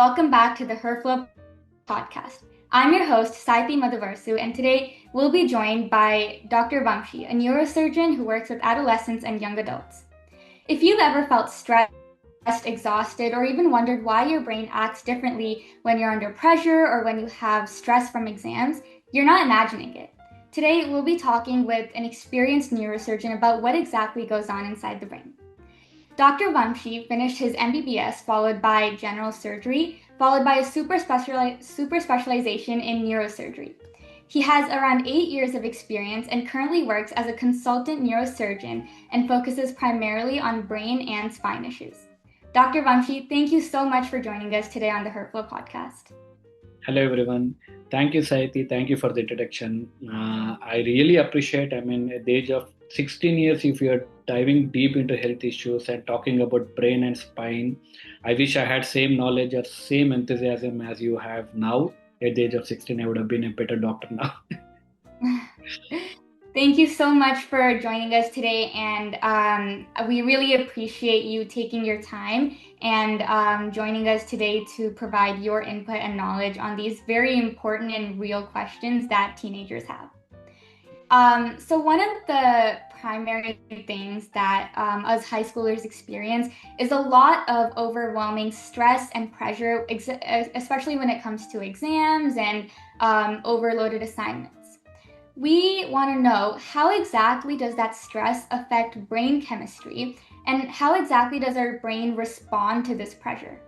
welcome back to the HerFlo Podcast. I'm your host, Saahithi Madhuvarsu, and today we'll be joined by Dr. Vamshi, a neurosurgeon who works with adolescents and young adults. If you've ever felt stressed, exhausted, or even wondered why your brain acts differently when you're under pressure or when you have stress from exams, you're not imagining it. Today, we'll be talking with an experienced neurosurgeon about what exactly goes on inside the brain. Dr. Vamshi finished his MBBS followed by general surgery, followed by a super specialization in neurosurgery. He has around 8 years of experience and currently works as a consultant neurosurgeon and focuses primarily on brain and spine issues. Dr. Vamshi, thank you so much for joining us today on the HerFlo Podcast. Hello, everyone. Thank you, Saahithi. Thank you for the introduction. I really appreciate, at the age of 16 years, if you're diving deep into health issues and talking about brain and spine, I wish I had same knowledge or same enthusiasm as you have now. At the age of 16, I would have been a better doctor now. Thank you so much for joining us today, and we really appreciate you taking your time and joining us today to provide your input and knowledge on these very important and real questions that teenagers have. So one of the primary things that us high schoolers experience is a lot of overwhelming stress and pressure, especially when it comes to exams and overloaded assignments. We want to know, how exactly does that stress affect brain chemistry, and how exactly does our brain respond to this pressure?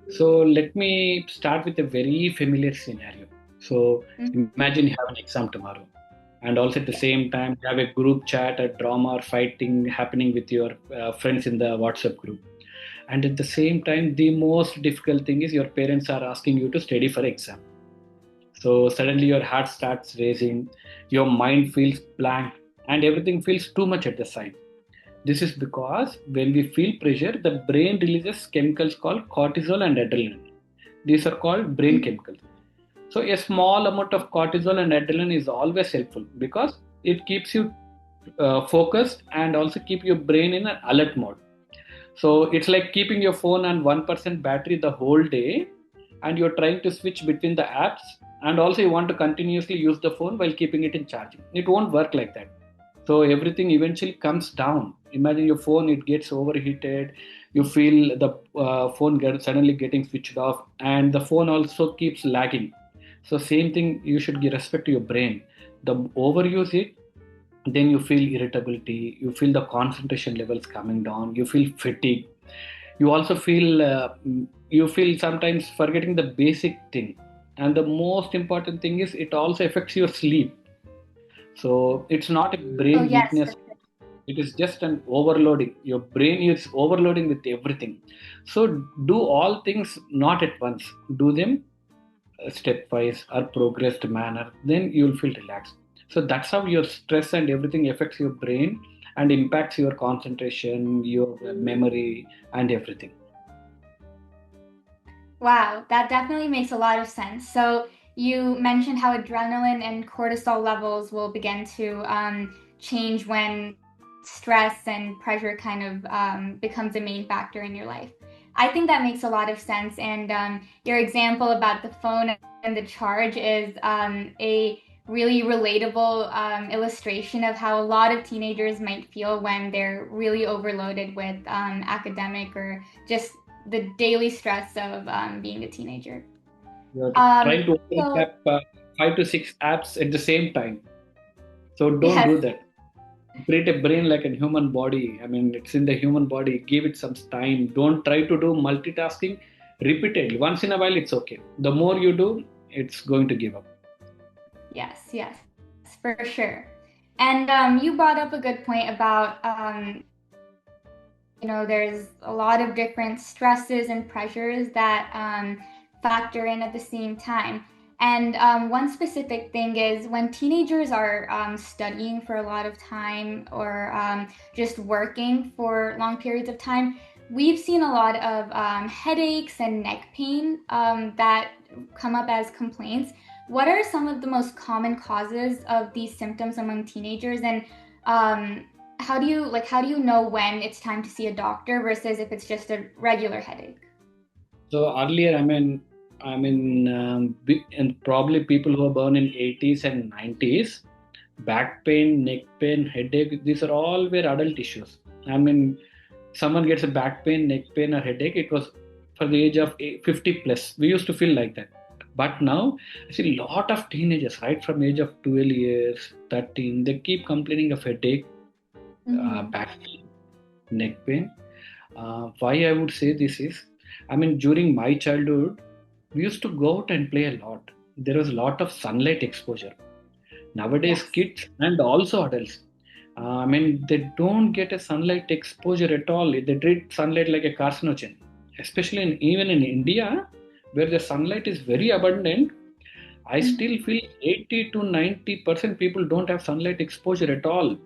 So let me start with a very familiar scenario. So imagine you have an exam tomorrow, and also at the same time you have a group chat, a drama or fighting happening with your friends in the WhatsApp group. And at the same time, the most difficult thing is your parents are asking you to study for exam. So suddenly your heart starts racing, your mind feels blank, and everything feels too much at the same. This is because when we feel pressure, the brain releases chemicals called cortisol and adrenaline. These are called brain chemicals. So a small amount of cortisol and adrenaline is always helpful because it keeps you focused and also keep your brain in an alert mode. So it's like keeping your phone on 1% battery the whole day, and you're trying to switch between the apps, and also you want to continuously use the phone while keeping it in charging. It won't work like that. So everything eventually comes down. Imagine your phone, it gets overheated. You feel the phone suddenly getting switched off, and the phone also keeps lagging. So same thing, you should give respect to your brain. The overuse it, then you feel irritability, you feel the concentration levels coming down, you feel fatigue. You also feel sometimes forgetting the basic thing. And the most important thing is it also affects your sleep. So it's not a brain weakness. It is just an overloading. Your brain is overloading with everything. So do all things not at once. Do them stepwise or progressed manner. Then you'll feel relaxed. So that's how your stress and everything affects your brain and impacts your concentration, your memory, and everything. Wow, that definitely makes a lot of sense. So you mentioned how adrenaline and cortisol levels will begin to change when stress and pressure kind of becomes a main factor in your life. I think that makes a lot of sense. And your example about the phone and the charge is a really relatable illustration of how a lot of teenagers might feel when they're really overloaded with academic or just the daily stress of being a teenager. You're trying to open up 5 to 6 apps at the same time. So don't do that. Treat a brain like a human body. It's in the human body. Give it some time. Don't try to do multitasking repeatedly. Once in a while, it's okay. The more you do, it's going to give up. Yes, for sure. And you brought up a good point about there's a lot of different stresses and pressures that factor in at the same time. And one specific thing is when teenagers are studying for a lot of time or just working for long periods of time, we've seen a lot of headaches and neck pain that come up as complaints. What are some of the most common causes of these symptoms among teenagers, and how do you know when it's time to see a doctor versus if it's just a regular headache? So earlier, and probably people who were born in 80s and 90s, back pain, neck pain, headache, these are all were adult issues. I mean, someone gets a back pain, neck pain, or headache, it was for the age of 50 plus. We used to feel like that. But now, I see a lot of teenagers, right from age of 12 years, 13, they keep complaining of headache, back pain, neck pain. Why I would say this is, during my childhood, we used to go out and play a lot. There was a lot of sunlight exposure. Nowadays, Yes. kids and also adults, they don't get a sunlight exposure at all. They treat sunlight like a carcinogen, especially even in India, where the sunlight is very abundant. I still feel 80 to 90% people don't have sunlight exposure at all.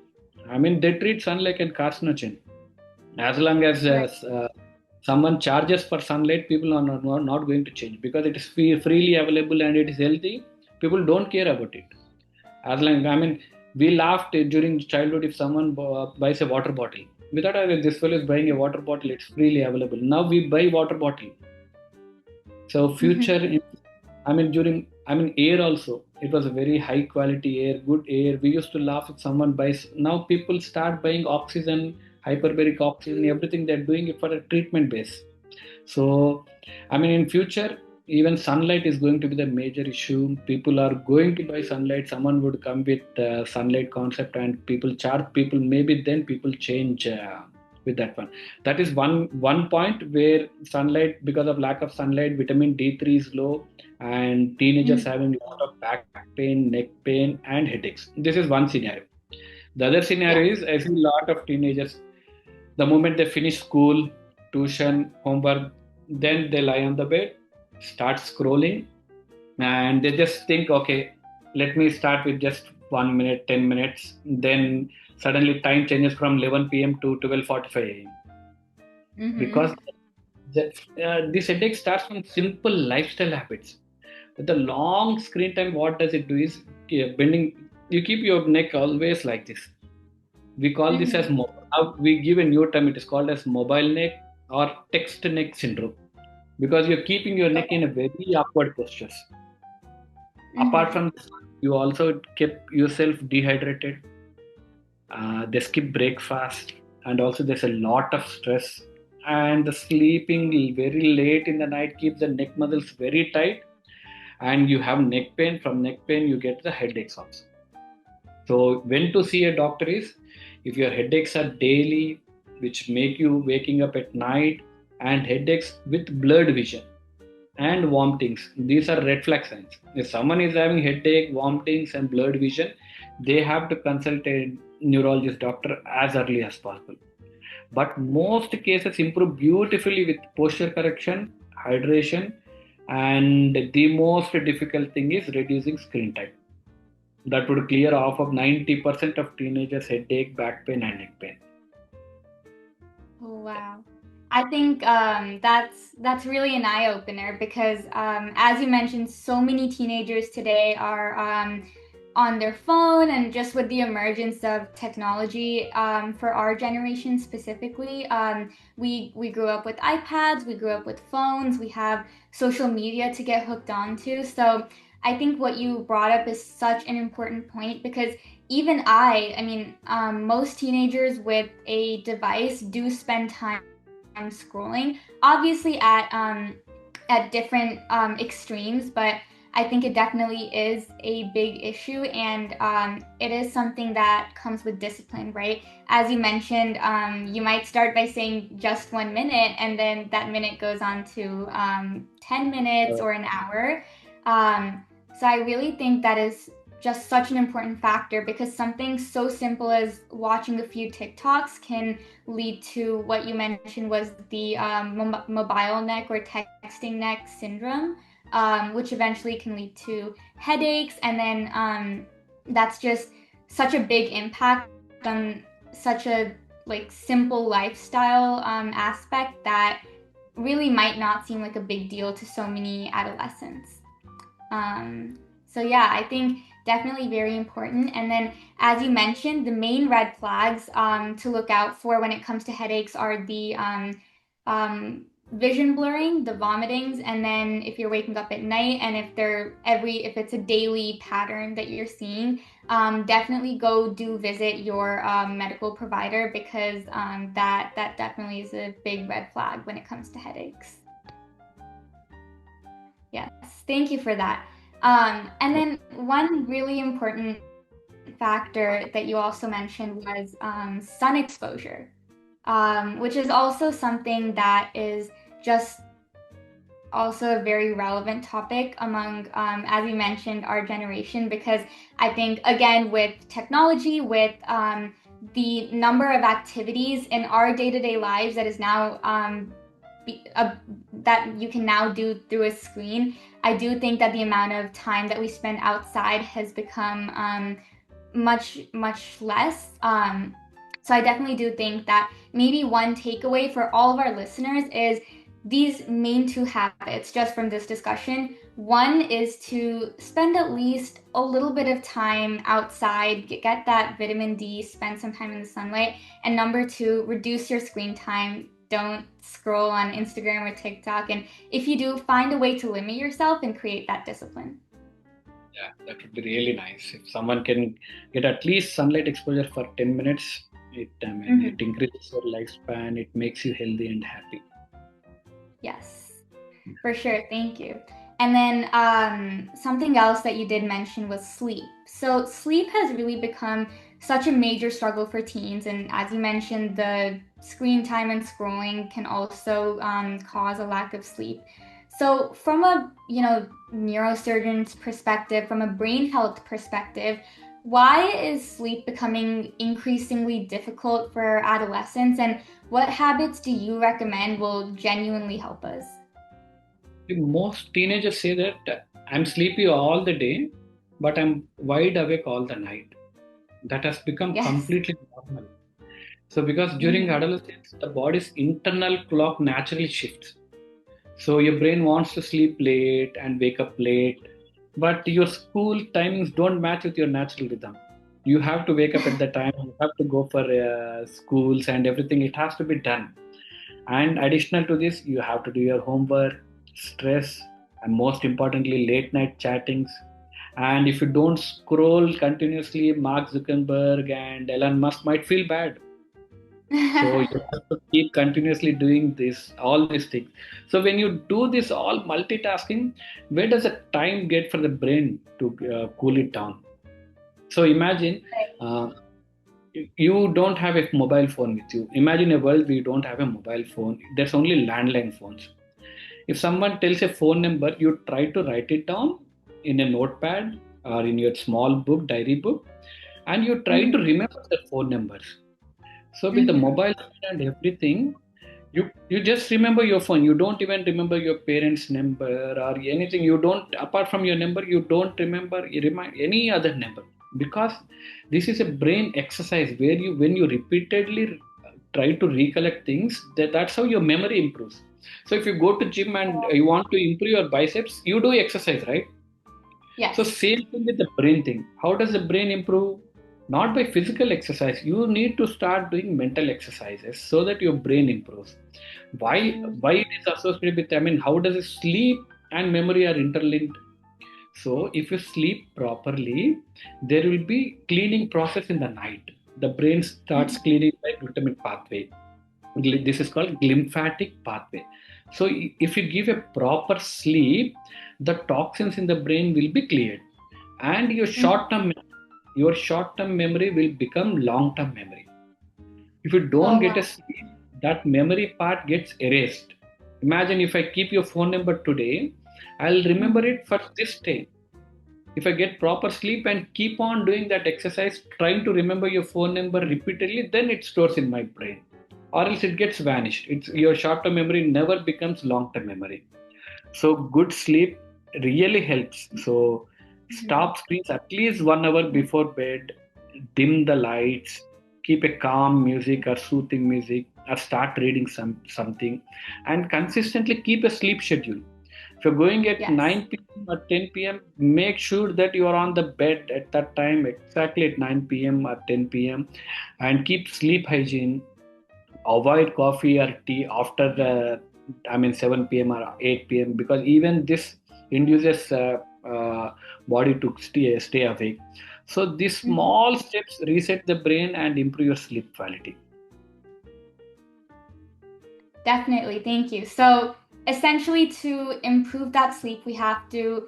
They treat sunlight like a carcinogen. As long as Right. someone charges for sunlight, people are not going to change because it is freely available and it is healthy. People don't care about it. As long, we laughed during childhood if someone buys a water bottle. We thought, "Oh, this fellow is buying a water bottle, it's freely available." Now we buy water bottle. So future, air also. It was a very high quality air, good air. We used to laugh if someone buys. Now people start buying oxygen, hyperbaric oxygen, everything. They're doing it for a treatment base. So, in future, even sunlight is going to be the major issue. People are going to buy sunlight. Someone would come with sunlight concept, and people charge people. Maybe then people change with that one. That is one point where sunlight, because of lack of sunlight, vitamin D3 is low, and teenagers having a lot of back pain, neck pain, and headaches. This is one scenario. The other scenario is I see a lot of teenagers. The moment they finish school, tuition, homework, then they lie on the bed, start scrolling, and they just think, okay, let me start with just 1 minute, 10 minutes. Then suddenly time changes from 11 p.m. to 12:45 a.m. Because this headache starts from simple lifestyle habits. With the long screen time, what does it do is bending. You keep your neck always like this. We call this as we give a new term. It is called as mobile neck or text neck syndrome because you're keeping your neck in a very awkward postures. Apart from this, you also keep yourself dehydrated. They skip breakfast, and also there's a lot of stress. And the sleeping very late in the night keeps the neck muscles very tight, and you have neck pain. From neck pain, you get the headaches also. So when to see a doctor is if your headaches are daily, which make you waking up at night, and headaches with blurred vision and vomitings. These are red flag signs. If someone is having headache, vomitings, and blurred vision, they have to consult a neurologist doctor as early as possible. But most cases improve beautifully with posture correction, hydration, and the most difficult thing is reducing screen time. That would clear off of 90% of teenagers' headache, back pain, and neck pain. Oh, wow. I think that's really an eye opener because, as you mentioned, so many teenagers today are on their phone, and just with the emergence of technology, for our generation specifically, we grew up with iPads, we grew up with phones, we have social media to get hooked onto. So I think what you brought up is such an important point because even most teenagers with a device do spend time scrolling, obviously at different extremes, but I think it definitely is a big issue, and it is something that comes with discipline, right? As you mentioned, you might start by saying just 1 minute, and then that minute goes on to 10 minutes or an hour. So I really think that is just such an important factor because something so simple as watching a few TikToks can lead to what you mentioned was the mobile neck or texting neck syndrome, which eventually can lead to headaches. And then that's just such a big impact on such a simple lifestyle aspect that really might not seem like a big deal to so many adolescents. So yeah, I think definitely very important. And then, as you mentioned, the main red flags to look out for when it comes to headaches are the vision blurring, the vomitings, and then if you're waking up at night, and if it's a daily pattern that you're seeing, definitely go visit your medical provider, because that definitely is a big red flag when it comes to headaches. Yes, thank you for that. And then one really important factor that you also mentioned was sun exposure, which is also something that is just also a very relevant topic among, as you mentioned, our generation, because I think, again, with technology, with the number of activities in our day-to-day lives that is now that you can now do through a screen, I do think that the amount of time that we spend outside has become much less. So I definitely do think that maybe one takeaway for all of our listeners is these main two habits just from this discussion. One is to spend at least a little bit of time outside, get that vitamin D, spend some time in the sunlight. And number two, reduce your screen time. Don't scroll on Instagram or TikTok. And if you do, find a way to limit yourself and create that discipline. Yeah, that would be really nice. If someone can get at least sunlight exposure for 10 minutes, it increases your lifespan, it makes you healthy and happy. Yes, for sure. Thank you. And then something else that you did mention was sleep. So sleep has really become such a major struggle for teens. And as you mentioned, the screen time and scrolling can also cause a lack of sleep. So from a neurosurgeon's perspective, from a brain health perspective, why is sleep becoming increasingly difficult for adolescents, and what habits do you recommend will genuinely help us? Most teenagers say that I'm sleepy all the day, but I'm wide awake all the night. That has become completely normal. So because during adolescence, the body's internal clock naturally shifts. So your brain wants to sleep late and wake up late, but your school timings don't match with your natural rhythm. You have to wake up at the time, you have to go for schools and everything. It has to be done. And additional to this, you have to do your homework, stress, and most importantly, late night chattings. And if you don't scroll continuously, Mark Zuckerberg and Elon Musk might feel bad. So you have to keep continuously doing all these things. So when you do this all multitasking, where does the time get for the brain to cool it down? So imagine you don't have a mobile phone with you. Imagine a world where you don't have a mobile phone. There's only landline phones. If someone tells a phone number, you try to write it down in a notepad or in your small book, diary book, and you try to remember the phone numbers. So with the mobile and everything, you just remember your phone. You don't even remember your parents' number or anything. You don't, apart from your number, you don't remember any other number, because this is a brain exercise where when you repeatedly try to recollect things, that's how your memory improves. So if you go to gym and you want to improve your biceps, you do exercise, right? Yes. So same thing with the brain thing. How does the brain improve? Not by physical exercise. You need to start doing mental exercises so that your brain improves. Why it is associated with, how does it sleep and memory are interlinked? So if you sleep properly, there will be cleaning process in the night. The brain starts cleaning by glutamate pathway. This is called glymphatic pathway. So if you give a proper sleep, the toxins in the brain will be cleared, and your short-term memory will become long-term memory. If you don't get a sleep, that memory part gets erased. Imagine if I keep your phone number today, I'll remember it for this day. If I get proper sleep and keep on doing that exercise, trying to remember your phone number repeatedly, then it stores in my brain. Or else it gets vanished. Your short-term memory never becomes long-term memory. So good sleep really helps. So stop screens at least 1 hour before bed, dim the lights, keep a calm music or soothing music, or start reading something, and consistently keep a sleep schedule. If you're going at 9 p.m. or 10 p.m., make sure that you are on the bed at that time, exactly at 9 p.m. or 10 p.m., and keep sleep hygiene. Avoid coffee or tea after 7 p.m. or 8 p.m. because even this induces body to stay awake. So these small steps reset the brain and improve your sleep quality. Definitely, thank you. So essentially, to improve that sleep, we have to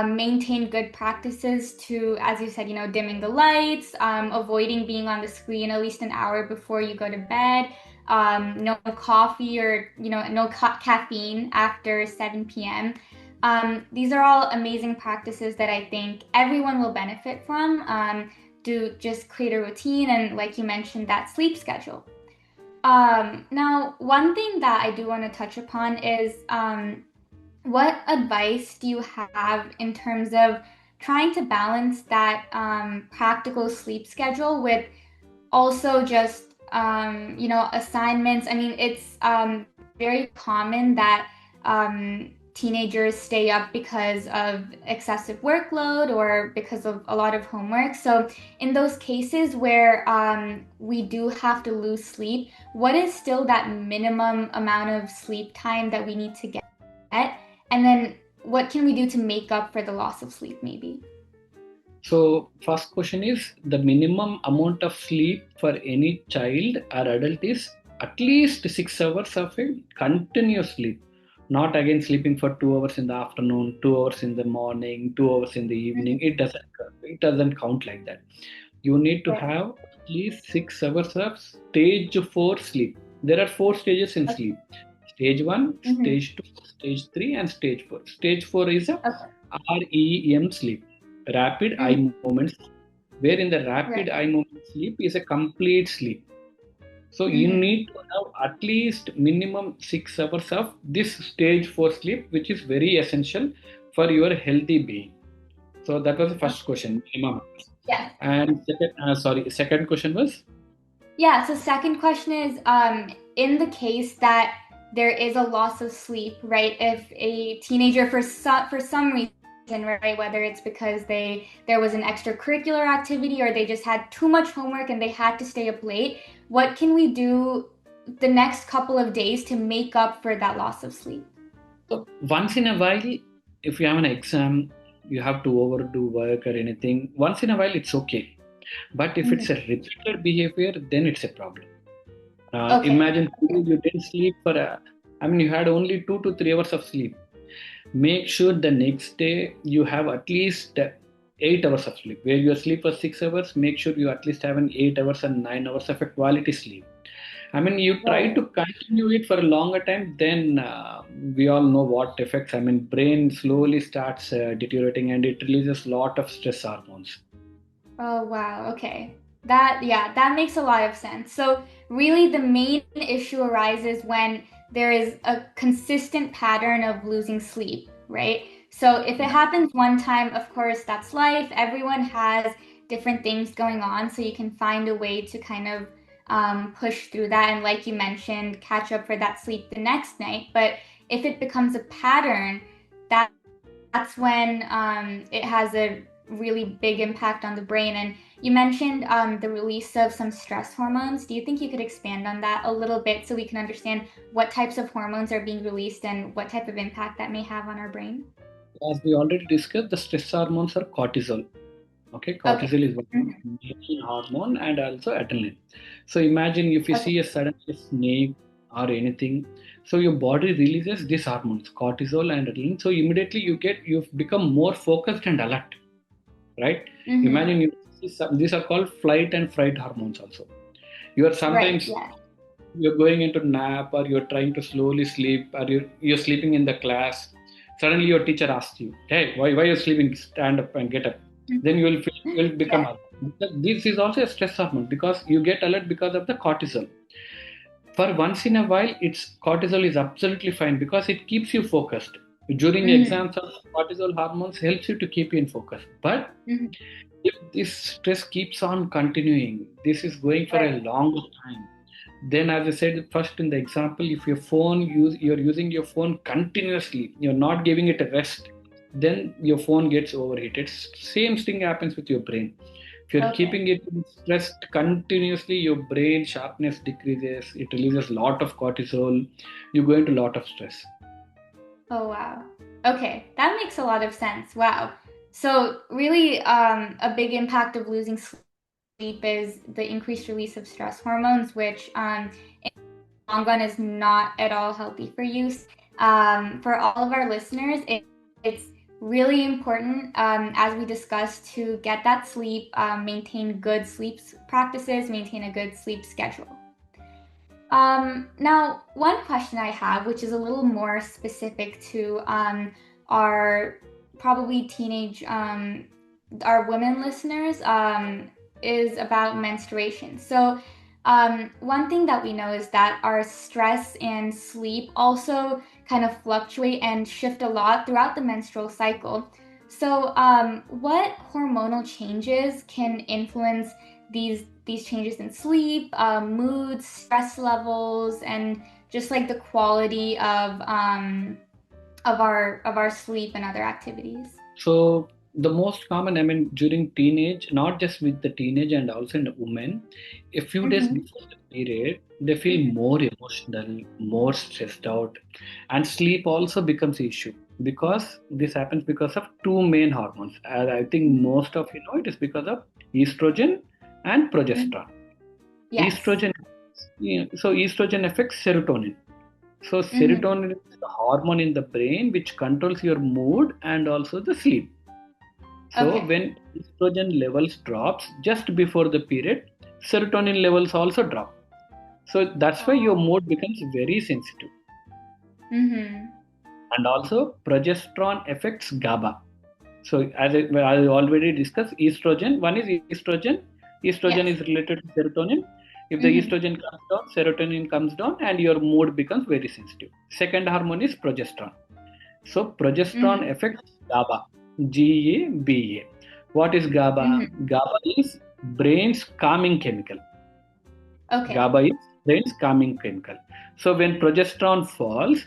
maintain good practices to, as you said, dimming the lights, avoiding being on the screen at least an hour before you go to bed, no coffee or no caffeine after 7 p.m. These are all amazing practices that I think everyone will benefit from to just create a routine and, like you mentioned, that sleep schedule. Now, one thing that I do want to touch upon is what advice do you have in terms of trying to balance that practical sleep schedule with also just, assignments? I mean, it's very common that teenagers stay up because of excessive workload or because of a lot of homework. So in those cases where we do have to lose sleep, what is still that minimum amount of sleep time that we need to get? And then what can we do to make up for the loss of sleep maybe? So first question is, the minimum amount of sleep for any child or adult is at least 6 hours of a continuous sleep. Not again sleeping for 2 hours in the afternoon, 2 hours in the morning, 2 hours in the evening. It doesn't count like that. You need to have at least 6 hours of stage 4 sleep. There are 4 stages in sleep. Stage 1, stage 2, stage 3 and stage 4. Stage 4 is a REM sleep, rapid eye movements, where in the rapid eye movement sleep is a complete sleep. So you need to have at least minimum 6 hours of this stage 4 sleep, which is very essential for your healthy being. So that was the first question, minimum. Yeah. And second question was? Yeah, so second question is, in the case that there is a loss of sleep, right? If a teenager for some reason, right, whether it's because there was an extracurricular activity or they just had too much homework and they had to stay up late, what can we do the next couple of days to make up for that loss of sleep? So once in a while, if you have an exam, you have to overdo work or anything, once in a while it's okay. But if it's a repeated behavior, then it's a problem. Imagine you didn't sleep you had only 2 to 3 hours of sleep. Make sure the next day you have at least 8 hours of sleep. Where your sleep was 6 hours, make sure you at least have an 8 hours and 9 hours of a quality sleep. You try to continue it for a longer time, then we all know what effects. Brain slowly starts deteriorating and it releases a lot of stress hormones. Oh, wow. Okay. That makes a lot of sense. So really the main issue arises when there is a consistent pattern of losing sleep, right? So if it happens one time, of course, that's life. Everyone has different things going on, so you can find a way to kind of push through that. And like you mentioned, catch up for that sleep the next night. But if it becomes a pattern, that's when it has a really big impact on the brain. And you mentioned the release of some stress hormones. Do you think you could expand on that a little bit so we can understand what types of hormones are being released and what type of impact that may have on our brain? As we already discussed, the stress hormones are cortisol. Cortisol is one main hormone and also adrenaline. So imagine if you see a sudden snake or anything, so your body releases these hormones, cortisol and adrenaline. So immediately you become more focused and alert, right? Imagine these are called flight and fright hormones also. You are sometimes you're going into nap or you're trying to slowly sleep or you're sleeping in the class. Suddenly your teacher asks you, hey, why are you sleeping? Stand up and get up. Then you will become alert. This is also a stress hormone because you get alert because of the cortisol. For once in a while, cortisol is absolutely fine because it keeps you focused. During exams, cortisol hormones helps you to keep you in focus. But if this stress keeps on continuing, this is going for a longer time. Then, as I said first in the example, if you're using your phone continuously, you're not giving it a rest, then your phone gets overheated. Same thing happens with your brain. If you're keeping it stressed continuously, your brain sharpness decreases. It releases a lot of cortisol. You go into a lot of stress. Oh, wow. Okay, that makes a lot of sense. Wow. So really, a big impact of losing sleep is the increased release of stress hormones, which in the long run is not at all healthy for you. For all of our listeners, it's really important, as we discussed, to get that sleep, maintain good sleep practices, maintain a good sleep schedule. Now, one question I have, which is a little more specific to our probably teenage, our women listeners, is about menstruation. So one thing that we know is that our stress and sleep also kind of fluctuate and shift a lot throughout the menstrual cycle. So what hormonal changes can influence these changes in sleep, mood, stress levels, and just like the quality of our sleep and other activities? So the most common, during teenage, not just with the teenage and also in the women, a few days before the period, they feel more emotional, more stressed out, and sleep also becomes an issue because this happens because of two main hormones. As I think most of you know, it is because of estrogen and progesterone. Yes. So estrogen affects serotonin. So serotonin is the hormone in the brain which controls your mood and also the sleep. So when estrogen levels drops just before the period, serotonin levels also drop. So that's why your mood becomes very sensitive. And also progesterone affects GABA. So as I already discussed, estrogen. One is estrogen. Estrogen is related to serotonin. If the estrogen comes down, serotonin comes down, and your mood becomes very sensitive. Second hormone is progesterone. So progesterone affects GABA, GABA. What is GABA? GABA is brain's calming chemical. GABA is brain's calming chemical. So when progesterone falls,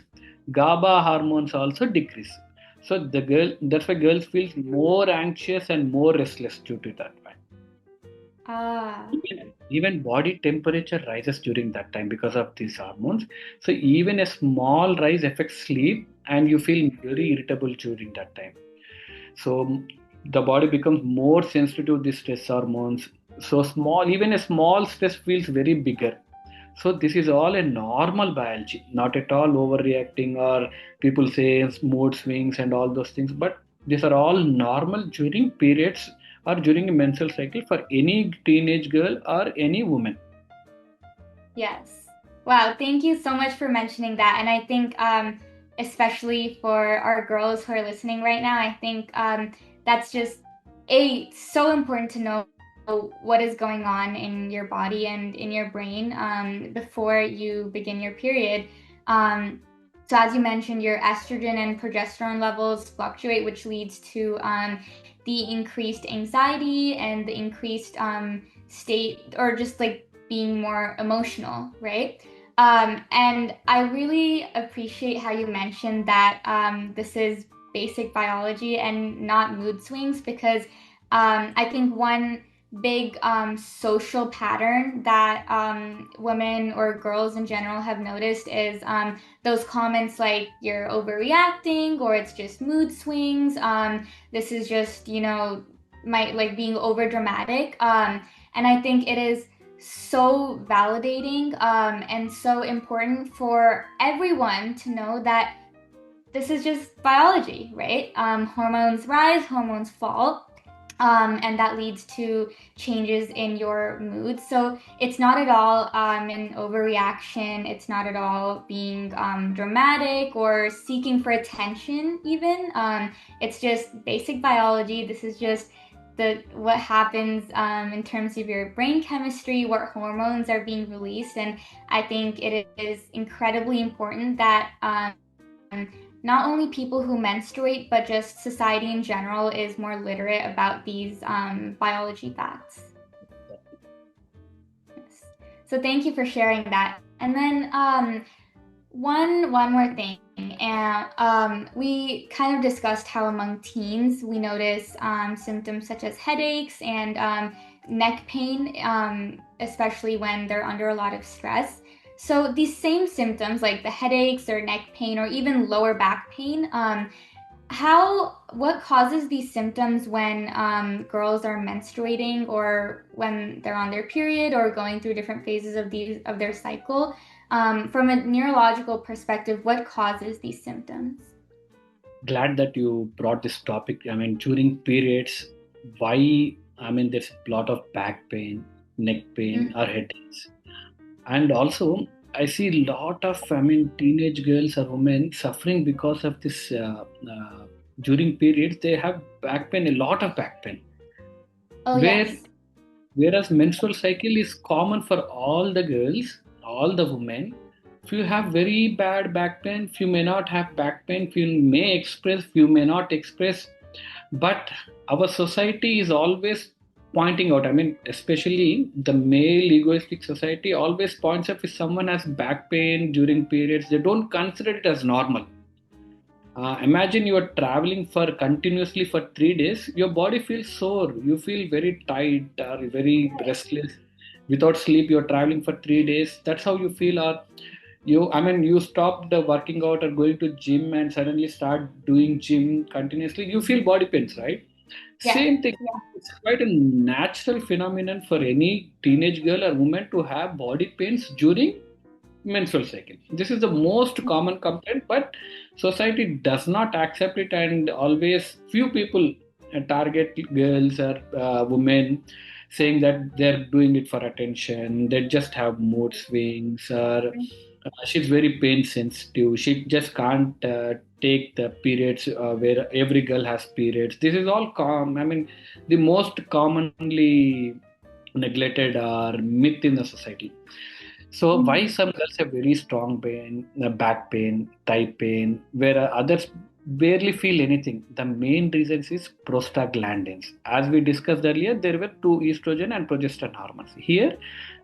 GABA hormones also decrease. So that's why girls feel more anxious and more restless due to that. Even body temperature rises during that time because of these hormones. So even a small rise affects sleep and you feel very irritable during that time. So the body becomes more sensitive to these stress hormones. So even a small stress feels very bigger. So this is all a normal biology, not at all overreacting or people say mood swings and all those things. But these are all normal during periods or during a menstrual cycle for any teenage girl or any woman. Yes. Wow. Thank you so much for mentioning that. And I think, especially for our girls who are listening right now, I think that's just so important to know what is going on in your body and in your brain before you begin your period. So as you mentioned, your estrogen and progesterone levels fluctuate, which leads to the increased anxiety and the increased state, or just like being more emotional, right? And I really appreciate how you mentioned that this is basic biology and not mood swings, because I think one big social pattern that women or girls in general have noticed is those comments like you're overreacting, or it's just mood swings. This is just, being over dramatic. And I think it is so validating and so important for everyone to know that this is just biology, right? Hormones rise, hormones fall. And that leads to changes in your mood. So it's not at all an overreaction. It's not at all being dramatic or seeking for attention even. It's just basic biology. This is just what happens in terms of your brain chemistry, what hormones are being released. And I think it is incredibly important that not only people who menstruate, but just society in general is more literate about these biology facts. Yes. So thank you for sharing that. And then one more thing. And we kind of discussed how among teens we notice symptoms such as headaches and neck pain, especially when they're under a lot of stress. So these same symptoms, like the headaches or neck pain or even lower back pain, what causes these symptoms when girls are menstruating or when they're on their period or going through different phases of their cycle? From a neurological perspective, what causes these symptoms? Glad that you brought this topic. I mean, during periods, why? I mean, there's a lot of back pain, neck pain, or headaches, and also I see a lot of, I mean, teenage girls or women suffering because of this. During periods, they have back pain, a lot of back pain. Yes. Whereas menstrual cycle is common for all the girls, all the women. Few have very bad back pain, few may not have back pain, few may express, few may not express. But our society is always pointing out, I mean, especially the male egoistic society always points out if someone has back pain during periods, they don't consider it as normal. Imagine you are traveling for continuously for 3 days, your body feels sore, you feel very tight or very restless. Without sleep, you're traveling for 3 days. That's how you feel. Or you stop the working out or going to gym and suddenly start doing gym continuously. You feel body pains, right? Yeah. Same thing. Yeah. It's quite a natural phenomenon for any teenage girl or woman to have body pains during menstrual cycle. This is the most common complaint, but society does not accept it, and always few people target girls or women, saying that they're doing it for attention. They just have mood swings, or she's very pain sensitive. She just can't take the periods where every girl has periods. This is all I mean, the most commonly neglected or myth in the society. So why some girls have very strong pain, back pain, thigh pain, where others barely feel anything? The main reasons is prostaglandins. As we discussed earlier, there were two estrogen and progesterone hormones. Here,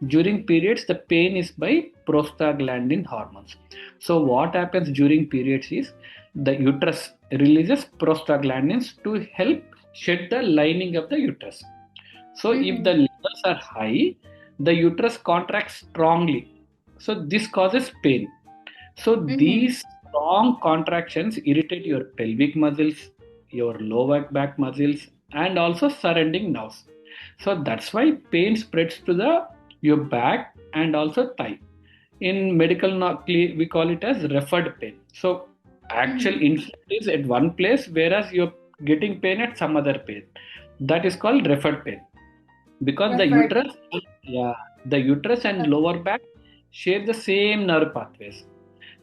during periods, the pain is by prostaglandin hormones. So what happens during periods is the uterus releases prostaglandins to help shed the lining of the uterus. So if the levels are high, the uterus contracts strongly. So this causes pain. So these strong contractions irritate your pelvic muscles, your lower back muscles, and also surrounding nerves. So that's why pain spreads to your back and also thigh. In medical we call it as referred pain. So actual incident is at one place, whereas you're getting pain at some other place. That is called referred pain. Because the uterus and lower back share the same nerve pathways.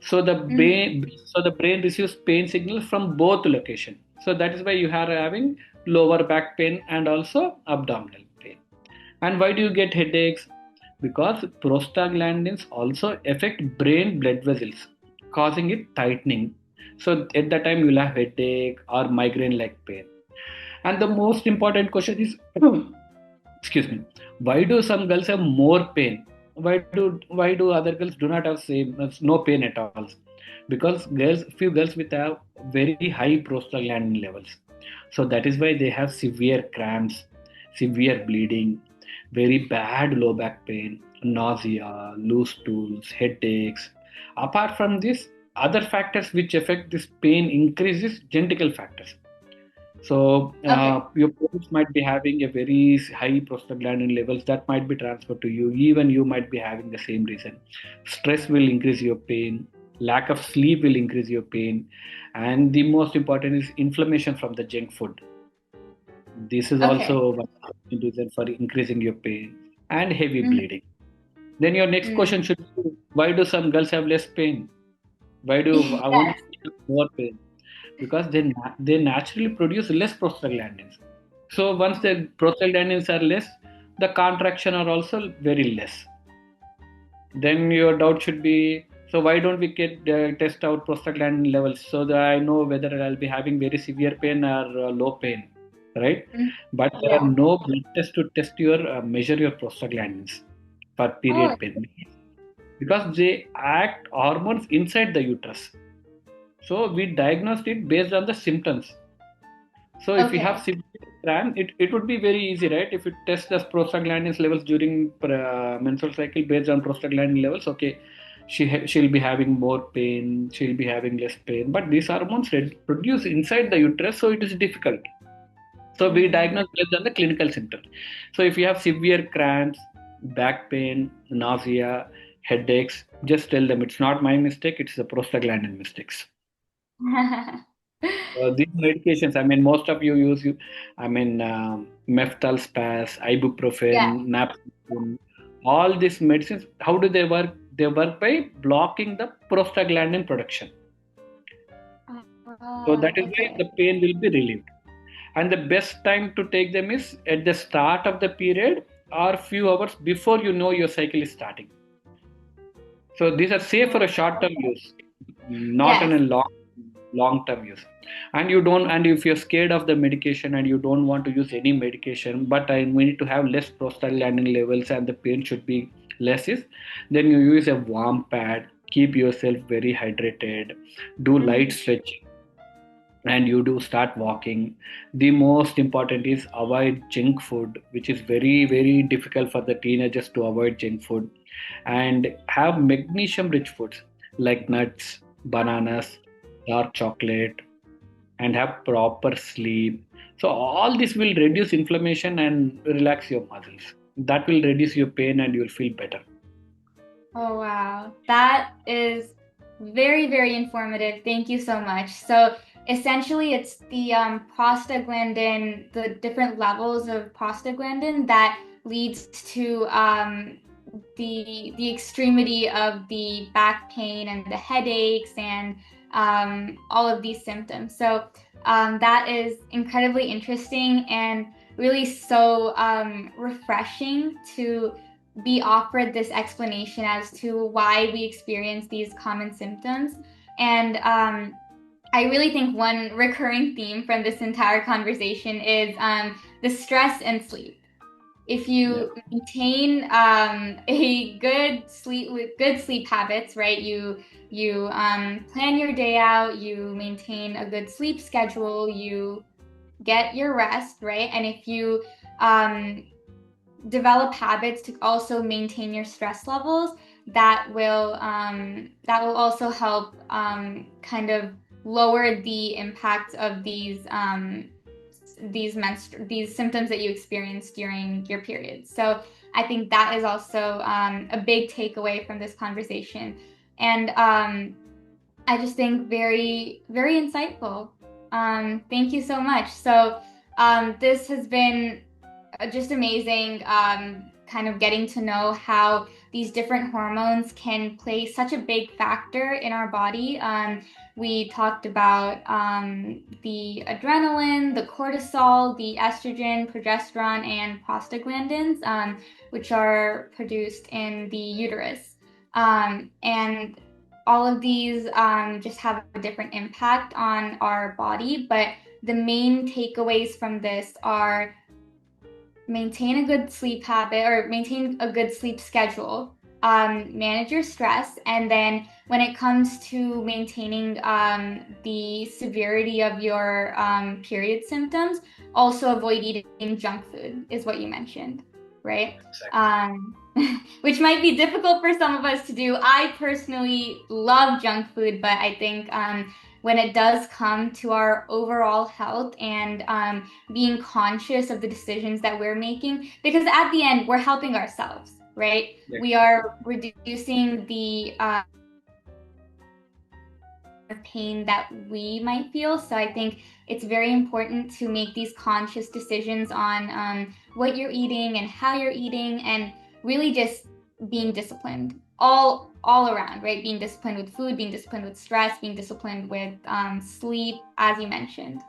So the brain receives pain signals from both locations. So that is why you are having lower back pain and also abdominal pain. And why do you get headaches? Because prostaglandins also affect brain blood vessels, causing it tightening. So at that time you will have headache or migraine-like pain. And the most important question is, excuse me, why do some girls have more pain? Why do other girls do not have no pain at all? Because few girls with have very high prostaglandin levels. So that is why they have severe cramps, severe bleeding, very bad low back pain, nausea, loose stools, headaches. Apart from this, other factors which affect this pain increases genetical factors. So your parents might be having a very high prostaglandin levels that might be transferred to you. Even you might be having the same reason. Stress will increase your pain. Lack of sleep will increase your pain. And the most important is inflammation from the junk food. This is also one reason for increasing your pain and heavy bleeding. Then your next question should be, why do some girls have less pain? Why do women have more pain? Because they naturally produce less prostaglandins. So once the prostaglandins are less, the contraction are also very less. Then your doubt should be, so why don't we test out prostaglandin levels so that I know whether I'll be having very severe pain or low pain, right? But there are no blood tests to test measure your prostaglandins for period pain, because they act hormones inside the uterus. So we diagnosed it based on the symptoms. So if you have severe cramp, it would be very easy, right? If you test the prostaglandin levels during menstrual cycle based on prostaglandin levels, okay, she'll be having more pain, she'll be having less pain. But these hormones produce inside the uterus, so it is difficult. So we diagnose based on the clinical symptoms. So if you have severe cramps, back pain, nausea, headaches, just tell them it's not my mistake, it's the prostaglandin mistakes. These medications, I mean, most of you use, Meftal spas, Yeah. ibuprofen, naproxen, all these medicines. How do they work? They work by blocking the prostaglandin production. So that is why Okay. the pain will be relieved. And the best time to take them is at the start of the period or few hours before you know your cycle is starting. So these are safe for a short term use, not in Yes. a long term use. And you don't, and if you're scared of the medication and you don't want to use any medication, but we need to have less prostaglandin levels and the pain should be less, is then you use a warm pad, keep yourself very hydrated, do light stretching, and you do start walking. The most important is avoid junk food, which is very very difficult for the teenagers to avoid junk food, and have magnesium rich foods like nuts, bananas, dark chocolate, and have proper sleep. So all this will reduce inflammation and relax your muscles. That will reduce your pain and you'll feel better. Oh, wow. That is very, very informative. Thank you so much. So essentially, it's the prostaglandin, the different levels of prostaglandin that leads to the extremity of the back pain and the headaches and all of these symptoms. So that is incredibly interesting and really so refreshing to be offered this explanation as to why we experience these common symptoms. And I really think one recurring theme from this entire conversation is the stress and sleep. If you maintain a good sleep with good sleep habits, right? You plan your day out, you maintain a good sleep schedule, you get your rest, right? And if you develop habits to also maintain your stress levels, that will also help kind of lower the impact of these symptoms that you experience during your periods. So I think that is also a big takeaway from this conversation, and I just think very, very insightful. Thank you so much. So this has been just amazing, kind of getting to know how these different hormones can play such a big factor in our body. We talked about the adrenaline, the cortisol, the estrogen, progesterone, and prostaglandins, which are produced in the uterus. And all of these just have a different impact on our body, but the main takeaways from this are maintain a good sleep habit or maintain a good sleep schedule, manage your stress, and then when it comes to maintaining the severity of your period symptoms, also avoid eating junk food is what you mentioned, right? Exactly. Which might be difficult for some of us to do. I personally love junk food, but I think when it does come to our overall health and being conscious of the decisions that we're making, because at the end, we're helping ourselves, right? Yeah. We are reducing the pain that we might feel. So I think it's very important to make these conscious decisions on what you're eating and how you're eating, and really just being disciplined all around, right? Being disciplined with food, being disciplined with stress, being disciplined with sleep, as you mentioned.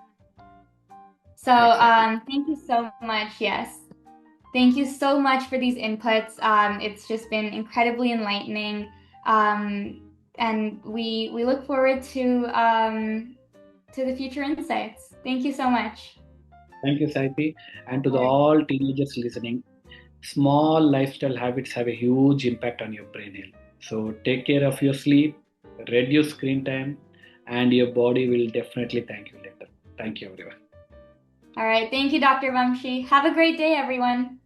So Exactly. thank you so much. Yes. Thank you so much for these inputs. It's just been incredibly enlightening. And we look forward to the future insights. Thank you so much. Thank you, Saithi. And to All the right. all teenagers listening, small lifestyle habits have a huge impact on your brain health. So take care of your sleep, reduce screen time, and your body will definitely thank you later. Thank you, everyone. All right. Thank you, Dr. Vamshi. Have a great day, everyone.